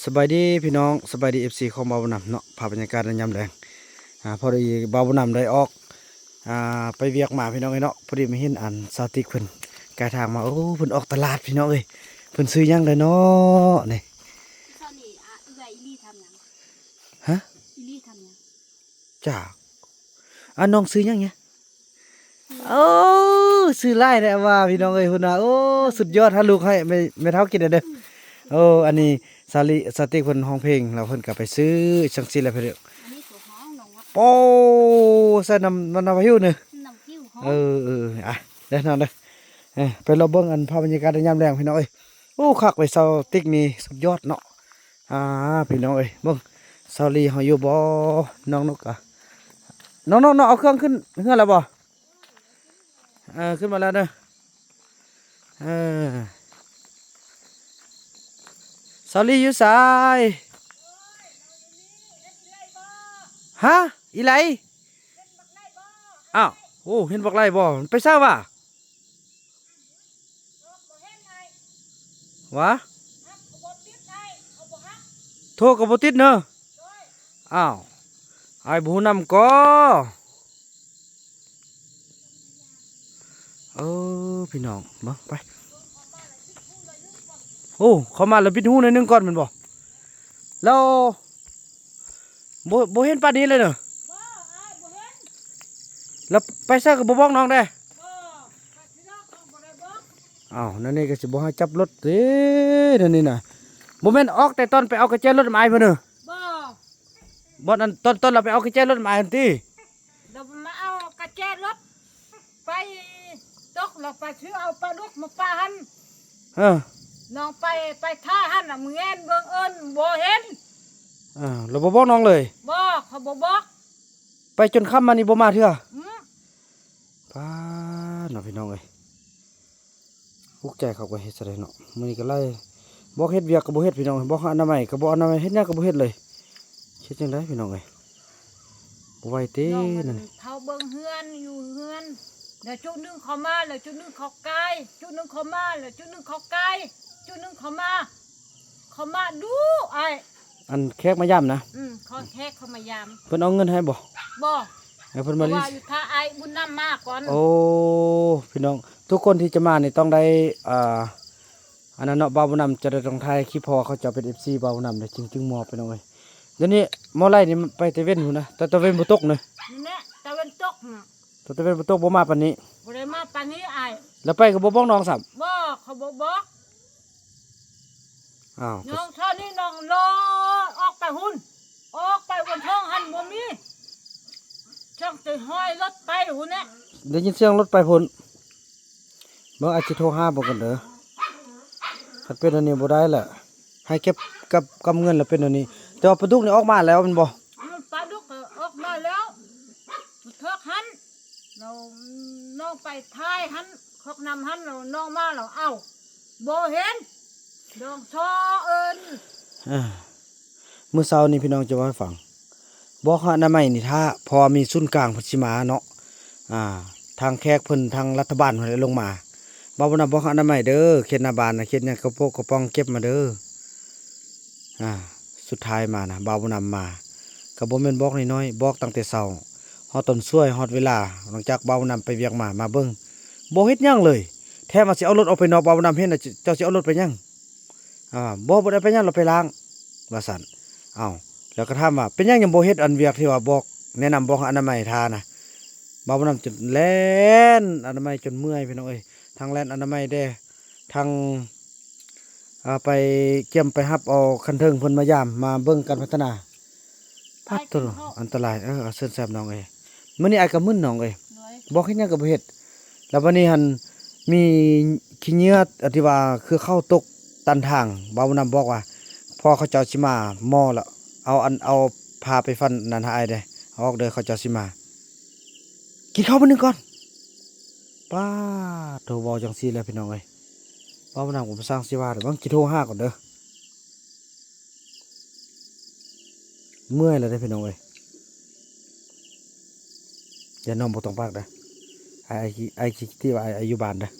สบายดีพี่น้องสบายดีFCของเบาบุญนำเนาะภาพบรรยากาศในยามแรงพอดีเบาบุญนำได้ออกไปเวียกมาพี่น้องเนาะพอดีมาเห็นอันซาติกเพิ่นกายทางมาโอ้เพิ่นออกตลาดพี่น้องเพิ่นซื้อหยังเลยเนาะนี่เช้านี้เอื้อยอีลี่ทำหยังฮะอีลี่ทำหยังจากน้องซื้อหยังเนี่ยโอ้ซื้อไล่ได้ว่าพี่น้องพุ่นน่ะโอ้สุดยอดฮะลูกให้ไม่เท่ากินเด้อโอ้อันนี้ซาติกเพิ่นห้องเพลงเราเพิ่นก็ไปซื้อจังซี่แหละเพิ่นอันนี้ตัวห้องน้องวะโอ้ใส่น้ำพายุเนี่ยน้ำคิ้วห้อเองเด้อนอนเด้อไปเราเบิ่งอันภาพบรรยากาศในยามแรงพี่น้องโอ้คักไปเซาติ๊กนี่สุดยอดเนาะพี่น้องเบิ่งเซาลีเฮาอยู่บ่น้องนกน้องเอาเครื่องขึ้นเฮือนแล้วบ่ขึ้นมาแล้วเด้อเออเซาลีอยู่ไสฮะอีไหลอ้าวโอ้เห็นบักไล่บ่ไปเศร้าว่ะวะโทรกับบ่ติดเนอะอ้าวไอ้บูนำก็พี่น้องมาไปโอ้เข้ามาแล้วปิดหูหน่อยนึงก่อนมันบอกแล้วบ่เห็นป่านนี้เลยเนอะแล้วไปซะกับบ่บอกน้องได้อ้าวนั่นนี่ก็สิบ่ให้จับรถเด้นั่นนี่น่ะบ่แม่นออกแต่ตอนไปเอากระเจรถมาให้เพิ่นเนอะบ่นั่นตอนเราไปเอากระเจรถมาให้ติเดี๋ยวมาเอากระเจี๊ยบรถไปตกเราไปซื้อเอาปลาดุกมาปลาหันน้องไปท่าหันมึงเห็นเบิ่งเอิญบ่เห็นเราบ่บอกน้องเลยบ่เขาบ่บอกไปจนค่ำมานี่บ่มาเถอะป้าเนาะพี่น้องภูกใจเขาก็เฮ็ดซะเลยเนาะมื้อนี้ก็ไล่บอกเฮ็ดเวียกก็บ่เฮ็ดพี่น้องบอกอนามัยก็บ่อนามัยเฮ็ดหยังก็บ่เฮ็ดเลยเฮ็ดจังได๋พี่น้องบ่ไหวเต้นั่นเขาเบิ่งเฮือนอยู่เฮือนเดี๋ยวจุดนึงเขามาแล้วจุดนึงเขากายจุดนึงเขามาแล้วจุดนึงเขากายจุดนึงเขามาดูอันแขกมาย่ำนะเขาแขกเขามายามเพิ่นเอาเงินให้บ่ให้เพิ่นมาว่าอยู่ท่าไอ้บุญน้ำมากก่อนโอ้พี่น้องทุกคนที่จะมานี่ต้องได้อันนั้นเนาะบ่าวบุญนำจะได้ต้องถ่ายคลิปพอเขาจะเป็น FC บ่าวบุญนำเลยจึงมอไปน้องเดี๋ยวนี้มอไล่นี่ไปตะเว้นอยู่นะแต่ตะเว้นบ่ตกเนอะนี่ตะเว้นตกตะเว้นบ่ตกบ่มาปานนี้บ่ได้มาปานนี้แล้วไปก็บ่บอกน้องซ้ํบ่เขาบ่บอกน้องเท่านี้น้องรอออกไปหุ่นออกไปบนท้องหันบ่มีช่างจะห้อยรถไปหุ่นเนี่ยได้ยินเสียงรถไปพุ่นบ่อาจสิโทรหาบ่กันเด้อคันเป็นอันนี้บ่ได้แหละให้เก็บกับเงินแล้วเป็นอันนี้แต่ว่าปลาดุกนี่ออกมาแล้วมันบ่ปลาดุกออกมาแล้วเทือกหันเราน้องไปท้ายหันคอกนำหันเราน้องมาเราเอาบ่เห็นดองชอเอิญมื้อเช้านี้พี่น้องจะว่าให้ฟังบอกอนามัยนี่ถ้าพอมีศูนย์กลางพัชิมาเนาะทางแขกเพิ่นทางรัฐบาลเพิ่นได้ลงมาบ่าวบอกอนามัยเด้อเขตหน้าบ้านนะเขตเนี่ยกระโปงกระป๋องเก็บมาเด้อสุดท้ายมานะบ่าวมาก็บ่แม่นบอกน้อยๆบอกตั้งแต่เช้าฮอดต้นช่วยฮอดเวลาหลังจากบ่าวนำไปเวียกมาเบิ่งบ่เฮ็ดหยังเลยแท้มาสิเอารถออกไปนอกบ่าวนำเฮ็ดน่ะเจ้าสิเอารถไปหยังบ่ได้ไปหยังเราไปล้างว่าซั่นแล้วก็ถามว่าเป็นหยังบ่เฮ็ดอันเวียกที่ว่าบอกแนะนำบอกอนามัยทานะบ่าวนำจนแล่นอนามัยจนเมื่อยพี่น้องทางแล่นอนามัยเด้ทางไปเกี่ยมไปรับเอาคันเทิงเพิ่นมายามมาเบิ่งการพัฒนาพัดตัวอันตรายเส้นแสบน้องมื้อนี้อ้ายก็มึนน้องบอกเฮ็ดหยังก็บ่เฮ็ดแล้ววันนี้หั่นมีขี้เหงื่อที่ว่าคือเข้าตกตันทางบ่าวนำบอกว่าพอเขาเจ้าสิมาหม้อแล้วเอาพาไปฟันนันหาไอเด้ออกเด้อเขาเจ้าสิมากินข้าวมื้อนึงก่อนป้าโทรบอกจังซี่แล้วพี่น้องบ่าวนำผมสร้างสิว่าเดี๋ยวบังสิโทรหาก่อนเด้อเมื่อยแล้วเด้อพี่น้องอย่านอนบ่ต้องปากเด้อไอ้คิดที่ว่าไอ้อยู่บ้านเด้อ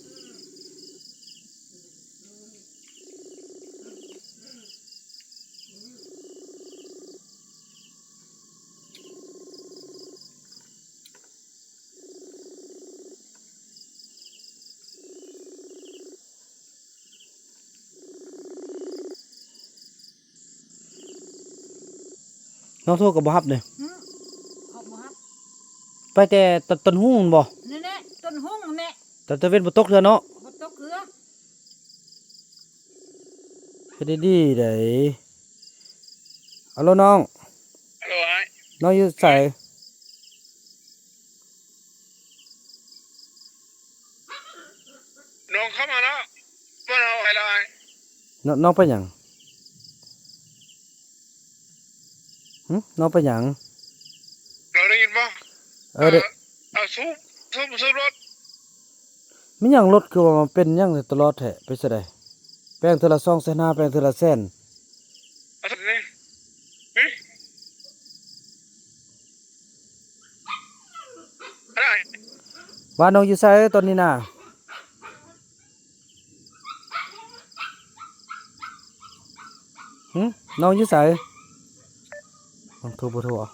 น้องโทรก็บ่รับนี่ หึเขาบ่ฮับ ไปแต่ต้นหุ้งบ่ นี่แน่ต้นหุ้งนี่ แต่ตะเว้นบ่ตกเทื่อเนาะ บ่ตกเรือ เฮ็ดดีๆได้เอาล่ะน้อง ฮัลโหลไอ้ น้องอยู่ไส น้องเข้ามาแล้วเมื่อเราไอ้ละไอ้ น้องไปหยังน้องไปหยัง เราได้ยินปะ เด้อ เอาซูบรถ มีหยังรถคือว่ามันเป็นหยังตลอดแท้ไปซะได้แป้งเทื่อละ200,000แป้งเทื่อละแสน เอาสักนี่อะไร ว่าน้องอยู่ไสตอนนี้น่ะน้องอยู่ไสน้องโทรบ่โทรเอา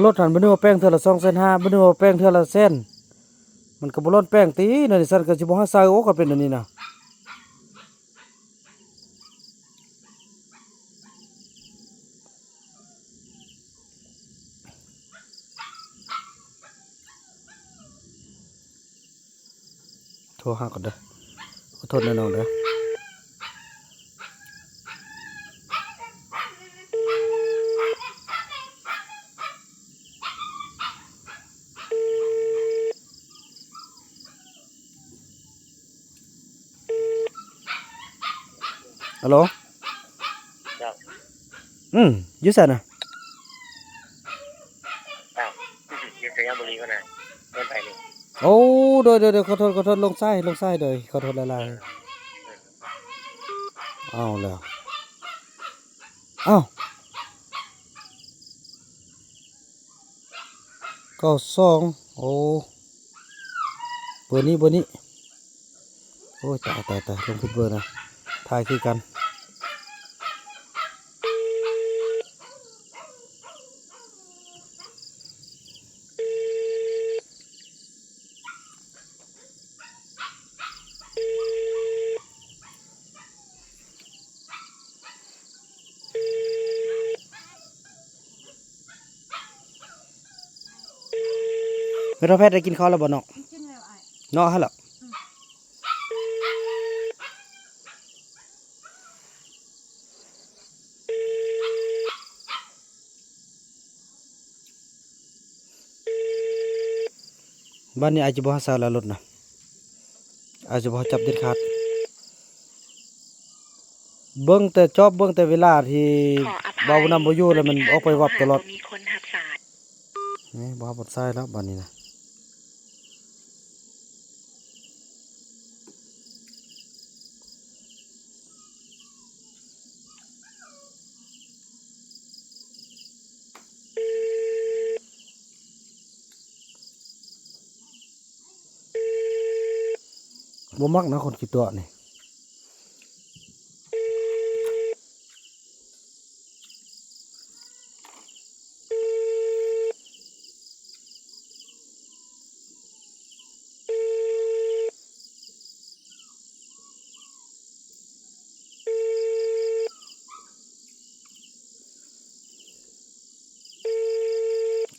รถหันบ่นึกว่าแป้งเทื่อละ250,000บ่นึกว่าแป้งเทื่อละแสนมันก็บ่ล้นแป้งตินั่นนี่ซั่นก็สิบ่หาใส่โอ้ก็เป็นอันนี้น่ะโทรหาก่อนเด้อขอโทษนะน้องเด้อฮัลโหล ครับ อยู่ไสน่ะ อ้าวอยู่สัญญาบุรีก็นะเงินไปนี่ โอ้โดยขอโทษลงซ้ายเด้อขอโทษหลายๆเอาแล้วเอ้า92โอ้เบอร์นี้โอ้ยตายลงผิดเบอร์นะถ่ายคือกันเฮ้ยเราแพทย์ได้กินข้าวแล้วบ่เนาะ กินแล้วไอ้ เนาะฮะล่ะบ้านนี้อาจจะบ่หาสาวแล้วรถนะอาจจะบ่จับเด็ดขาดเบิ่งแต่จอบเบิ่งแต่เวลาที่ ขออภัย เบานำบ่อยู่แล้วมันออกไปวับตลอด มีคนหับสาย นี่บ่บดซ้ายแล้วบ้านนี้นะบ่มักนะคนขี้ตัวนี่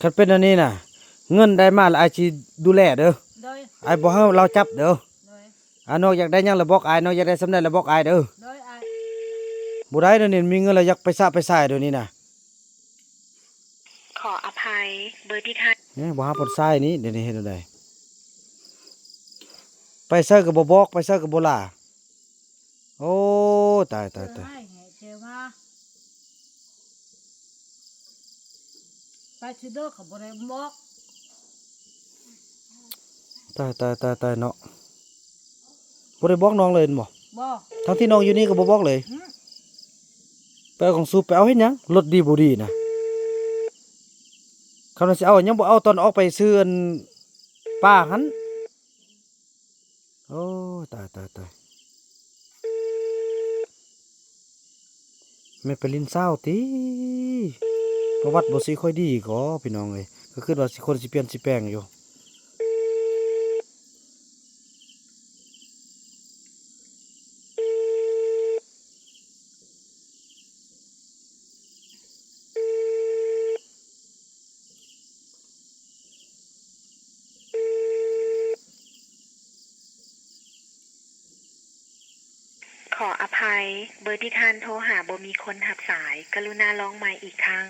คันเป็นอันนี้น่ะเงินได้มาแล้วอายสิดูแลเด้อ โดย อายบ่ให้เราจับเด้อ โดย นอกอยากได้หยังแล้วบอกอายนอกอยากได้สำเร็จแล้วบอกอายเด้อ โดยไอ้ บ่ได้เดี๋ยวนี้มีเงินแล้วอยากไปซะไปซ่ายเดี๋ยวนี้น่ะ ขออภัยเบอร์ที่ท่าน เนี่ยบ่หาปลดทรายนี้เดี๋ยวนี้เฮ็ดจั่งใดไปเซิร์ก็บ่บอกไปเซิร์ก็บ่ล่าโอ้ตาย ให้เจอมาไปสิเด้อเขาบ่ได้บอก ตายเนาะบ่ได้บอกน้องเลยเห็นบ่ บ่ ทั้งที่น้องอยู่นี่ก็บ่บอกเลย หึ ไปเอาของสูบไปเอาเฮ็ดหยังรถดีบ่ดีน่ะคำว่าสิเอายังบ่เอาตอนออกไปซื้ออันป้าหันโอ้ตายแม่ไปลินเศร้าติประวัติบ่สิค่อยดีก็พี่น้องเอ้ยก็คือว่าสิคนสิเปลี่ยนสิแปลงอยู่ ภัย เบอร์ที่ท่านโทรหาบ่มีคนรับสาย กรุณาลองใหม่อีกครั้ง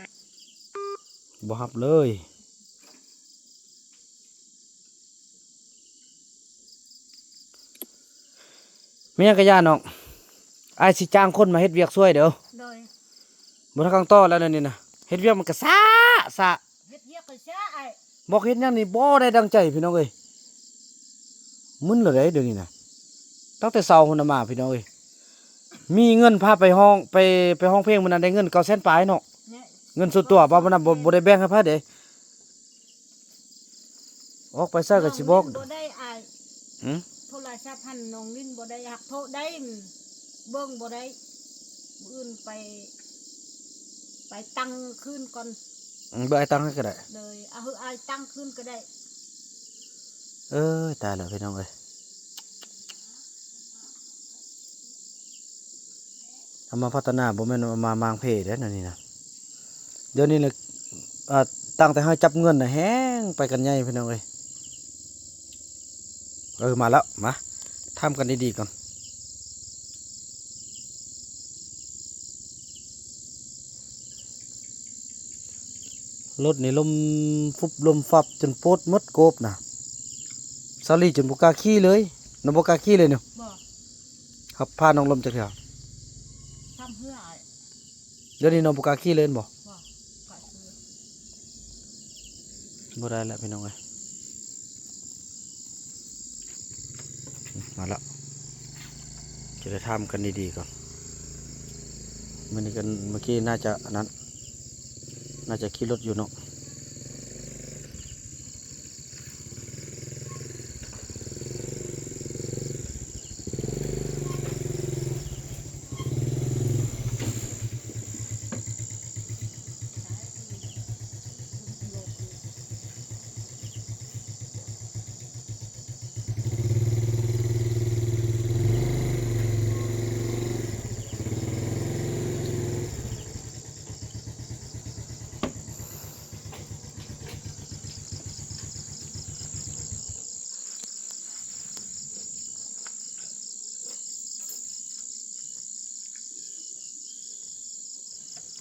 บ่รับเลยมีหยังก็ย่าน้องอ้ายสิจ้างคนมาเฮ็ดเวียกช่วยเด้อ โดย บ่ทักข้างต่อแล้วนั่นนี่นะเฮ็ดเวียกมันก็ซ่าซ่า เฮ็ดเวียกก็ช้าไอ้ บอกเฮ็ดหยังนี่บ่ได้ดังใจพี่น้องเอ้ยมึนแล้วเด้เดี๋ยวนี้นะตั้งแต่เช้าพุ่นน่ะมาพี่น้องเอ้ยมีเงินพาไปห้องไปห้องเพลงมื้อนั้นได้เงิน900,000ปลายเนาะ เนี่ย เงินส่วนตัวบ่บ่นำบ่ได้แบ่งให้ไผเด้ออกไปซะก็สิบอก บ่ได้ไอ้ หือ โทรศัพท์หันน้องลิ้นบ่ได้หักโทรได้เบิ่งบ่ได้มื้ออื่นไปตั้งคืนก่อน เบ่ไอ้ตังค์ให้ก็ได้ เลยเอาให้อายตั้งคืนก็ได้ เอ้ยตายแล้วพี่น้องเอ้ยเอามาพัฒนาบ่แม่นเอามามางเพเด้อนั่นนี่นะเดี๋ยวนี้น่ะตั้งแต่เฮาจับเงินน่ะแฮงไปกันใหญ่พี่น้องเอ้ยมาแล้วมาทำกันดีๆก่อนรถนี่ลมฟุบลมฟับจนโปดหมดโกบน่ะซาลีจนบ่กล้าขี่เลยน้องบ่กล้าขี่เลยเนี่ย บ่ ครับพาน้องลมจักเที่ยว ทำเพื่ออ้าย เดี๋ยวนี้น้องบ่กล้าขี่เลยเห็นบ่ บ่ก็คือ บ่ได้แล้วพี่น้องเอ้ยมาแล้วจะได้ทำกันดีๆก่อนมื้อนี้กันเมื่อกี้น่าจะอันนั้นน่าจะขี่รถอยู่เนาะ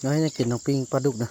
น้อยจะกินน้องปิ้งปลาดุกนะ